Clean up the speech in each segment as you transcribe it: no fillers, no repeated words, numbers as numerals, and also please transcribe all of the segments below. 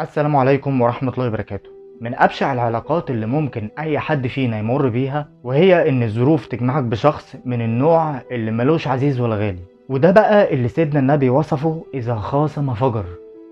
السلام عليكم ورحمة الله وبركاته. من أبشع العلاقات اللي ممكن أي حد فينا يمر بيها وهي إن الظروف تجمعك بشخص من النوع اللي ملوش عزيز ولا غالي، وده بقى اللي سيدنا النبي وصفه إذا خاصم فجر.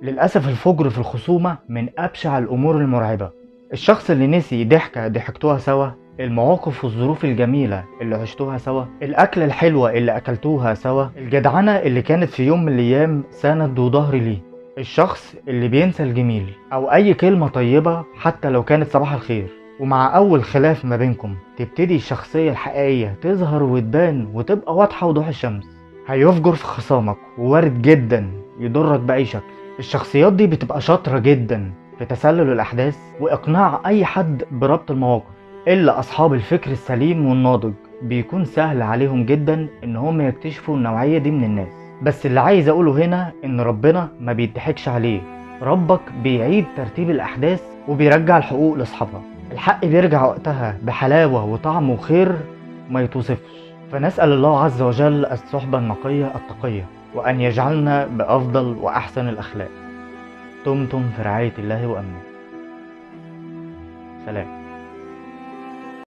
للأسف الفجر في الخصومة من أبشع الأمور المرعبة. الشخص اللي نسي ضحكة ضحكتوها سوا، المواقف والظروف الجميلة اللي عشتوها سوا، الأكلة الحلوة اللي أكلتوها سوا، الجدعنة اللي كانت في يوم من الأيام سند وظهر ليه. الشخص اللي بينسى الجميل او اي كلمة طيبة حتى لو كانت صباح الخير، ومع اول خلاف ما بينكم تبتدي الشخصية الحقيقية تظهر وتبان وتبقى واضحة وضوح الشمس. هيفجر في خصامك ووارد جدا يضرك بأي شكل. الشخصيات دي بتبقى شاطرة جدا في تسلل الاحداث واقناع اي حد بربط المواقف، الا اصحاب الفكر السليم والناضج بيكون سهل عليهم جدا ان هم يكتشفوا النوعية دي من الناس. بس اللي عايز اقوله هنا ان ربنا ما بيضحكش عليه. ربك بيعيد ترتيب الاحداث وبيرجع الحقوق لاصحابها. الحق بيرجع وقتها بحلاوة وطعم وخير ما يتوصفش. فنسأل الله عز وجل الصحبة النقية التقية، وأن يجعلنا بأفضل وأحسن الأخلاق. دمتم في رعاية الله وأمنه. سلام.